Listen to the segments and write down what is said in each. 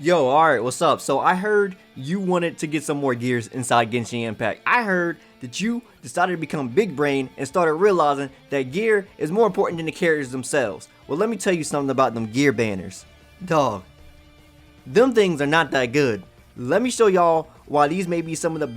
Yo, alright, what's up? So I heard you wanted to get some more gears inside Genshin Impact. I heard that you decided to become big brain and started realizing that gear is more important than the characters themselves. Well, let me tell you something about them gear banners. Dog, them things are not that good. Let me show y'all why these may be some of the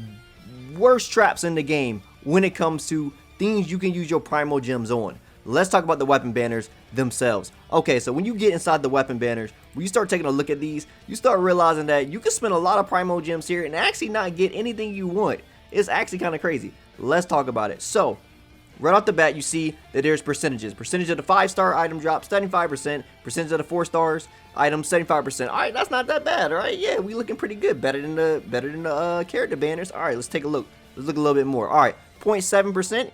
worst traps in the game when it comes to things you can use your primal gems on. Let's talk about the weapon banners themselves. Okay, so when you get inside the weapon banners, when you start taking a look at these, you start realizing that you can spend a lot of primal gems here and actually not get anything you want. It's actually kind of crazy. Let's talk about it. So, right off the bat, you see that there's percentages. Percentage of the 5-star item drop, 75%. Percentage of the 4 stars item, 75%. All right, that's not that bad, all right? Yeah, we looking pretty good. Better than the character banners. All right, let's take a look. Let's look a little bit more. All right, 0.7%.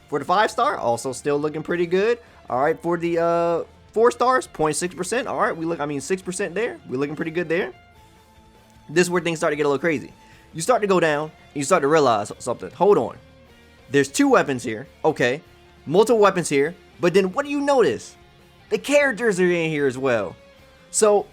For the 5-star, also still looking pretty good. All right, for the 4 stars, 0.6%. All right, 6% there. We're looking pretty good there. This is where things start to get a little crazy. You start to go down, and you start to realize something. Hold on. There's 2 weapons here. Okay, multiple weapons here. But then what do you notice? The characters are in here as well. So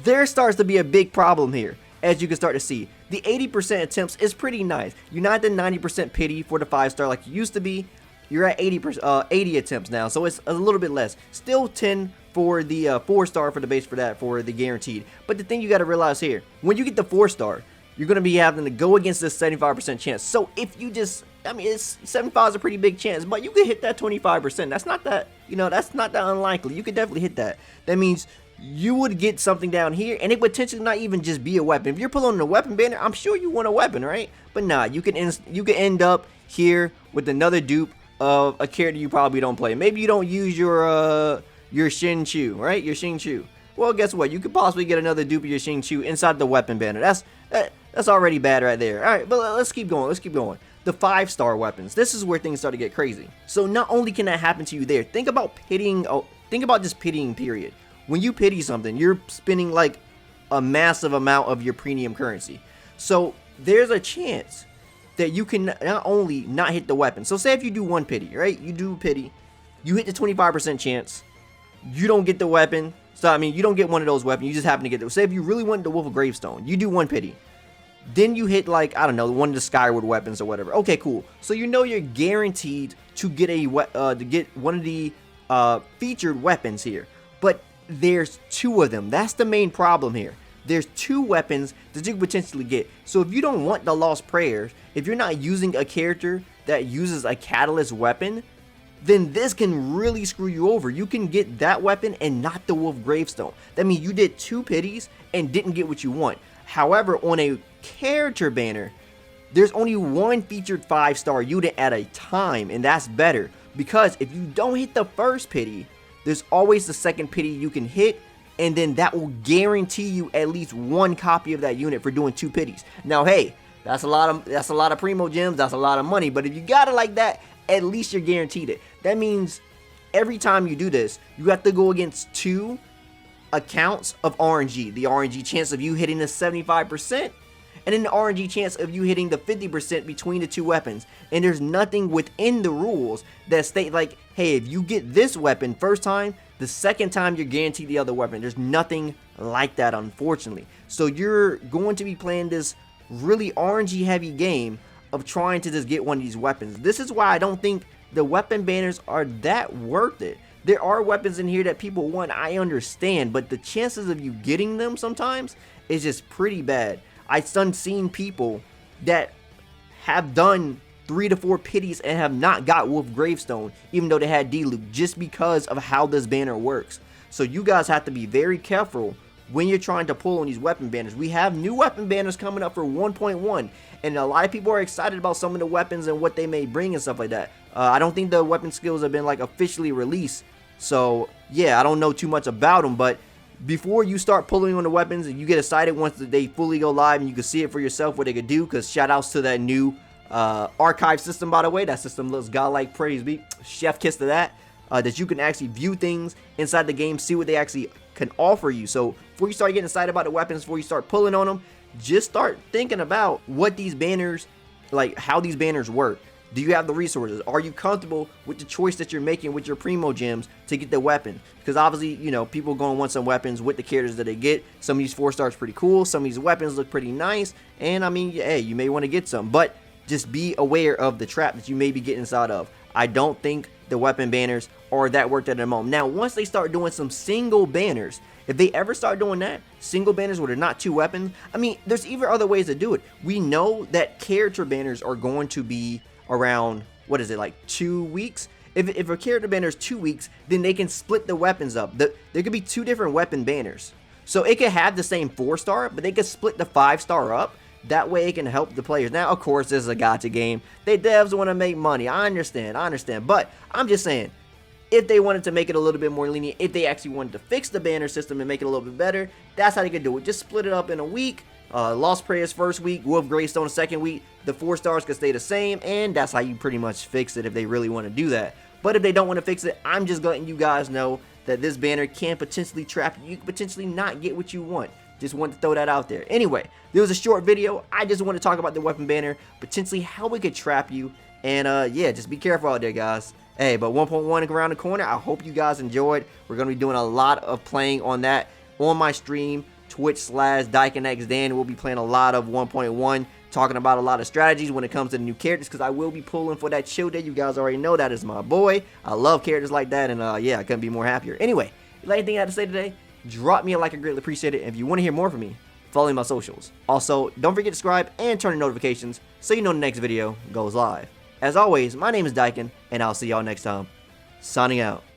there starts to be a big problem here. As you can start to see, the 80% attempts is pretty nice. You're not at the 90% pity for the 5-star like you used to be. You're at 80 attempts now, so it's a little bit less. Still 10 for the 4-star for the base for the guaranteed. But the thing you got to realize here, when you get the 4-star, you're going to be having to go against this 75% chance. So if you just, it's 75 is a pretty big chance, but you could hit that 25%. That's not that, that's not that unlikely. You could definitely hit that. That means you would get something down here, and it would potentially not even just be a weapon. If you're pulling a weapon banner, I'm sure you want a weapon, right? But nah, you can end up here with another dupe of a character you probably don't play. Maybe you don't use your Xingqiu, right? Your Xingqiu. Well, guess what? You could possibly get another dupe of your Xingqiu inside the weapon banner. That's already bad right there. All right, but let's keep going. Let's keep going. The 5-star weapons. This is where things start to get crazy. So not only can that happen to you there, think about pitying. Think about just pitying. Period. When you pity something, you're spending like a massive amount of your premium currency. So there's a chance that you can not only not hit the weapon. So say if you do one pity, right? You do pity, you hit the 25% chance, you don't get the weapon. So you don't get one of those weapons, you just happen to get it. Say if you really want the Wolf of Gravestone, you do one pity. Then you hit like, I don't know, one of the Skyward weapons or whatever. Okay, cool. So you're guaranteed to get one of the featured weapons here. But there's 2 of them. That's the main problem here. There's 2 weapons that you can potentially get. So if you don't want the Lost Prayers, if you're not using a character that uses a catalyst weapon, then this can really screw you over. You can get that weapon and not the Wolf Gravestone. That means you did 2 pities and didn't get what you want. However, on a character banner, there's only one featured 5-star unit at a time, and that's better. Because if you don't hit the first pity, there's always the second pity you can hit, and then that will guarantee you at least 1 copy of that unit for doing 2 pities. Now, hey, that's a lot of primo gems, that's a lot of money, but if you got it like that, at least you're guaranteed it. That means every time you do this, you have to go against 2 accounts of RNG. The RNG chance of you hitting the 75%, and then the RNG chance of you hitting the 50% between the 2 weapons. And there's nothing within the rules that state like, hey, if you get this weapon first time, the second time you're guaranteed the other weapon. There's nothing like that, unfortunately. So you're going to be playing this really RNG heavy game of trying to just get one of these weapons. This is why I don't think the weapon banners are that worth it. There are weapons in here that people want, I understand, but the chances of you getting them sometimes is just pretty bad. I've seen people that have done 3 to 4 pities and have not got Wolf Gravestone, even though they had D-Luke, just because of how this banner works. So you guys have to be very careful when you're trying to pull on these weapon banners. We have new weapon banners coming up for 1.1, and a lot of people are excited about some of the weapons and what they may bring and stuff like that. I don't think the weapon skills have been like officially released, so yeah, I don't know too much about them, but before you start pulling on the weapons and you get excited once they fully go live and you can see it for yourself what they could do, because shout outs to that new archive system, by the way. That system looks godlike, praise be, chef kiss to that. That you can actually view things inside the game, see what they actually can offer you. So before you start getting excited about the weapons, before you start pulling on them, just start thinking about what these banners, like how these banners work. Do you have the resources? Are you comfortable with the choice that you're making with your primo gems to get the weapon? Because obviously, you know, people are going to want some weapons with the characters that they get. Some of these 4-stars pretty cool. Some of these weapons look pretty nice. And I mean, hey, you may want to get some. But just be aware of the trap that you may be getting inside of. I don't think the weapon banners are that worth it at the moment. Now, once they start doing some single banners, if they ever start doing that, single banners where they're not 2 weapons, I mean, there's even other ways to do it. We know that character banners are going to be around, what is it, like 2 weeks? If a character banner is 2 weeks, then they can split the weapons up. There could be 2 different weapon banners. So it could have the same 4-star, but they could split the 5-star up. That way it can help the players. Now, of course, this is a gacha game. They devs want to make money. I understand. But I'm just saying, if they wanted to make it a little bit more lenient, if they actually wanted to fix the banner system and make it a little bit better, that's how they could do it. Just split it up in a week. Lost Prayers first week, Wolf Greystone second week. The 4-stars could stay the same, and that's how you pretty much fix it if they really want to do that. But if they don't want to fix it, I'm just letting you guys know that this banner can potentially trap you. You can potentially not get what you want. Just want to throw that out there. Anyway, there was a short video. I just want to talk about the weapon banner, potentially how it could trap you. And yeah, just be careful out there, guys. Hey, but 1.1 around the corner. I hope you guys enjoyed. We're going to be doing a lot of playing on that on my stream, Twitch/DaikinXDan. We'll be playing a lot of 1.1, talking about a lot of strategies when it comes to the new characters, because I will be pulling for that show day. You guys already know that is my boy. I love characters like that, and yeah, I couldn't be more happier. Anyway, if you like anything I had to say today, drop me a like. I greatly appreciate it. And if you want to hear more from me, follow me on my socials. Also, don't forget to subscribe and turn on notifications so you know the next video goes live. As always, my name is Daikin, and I'll see y'all next time. Signing out.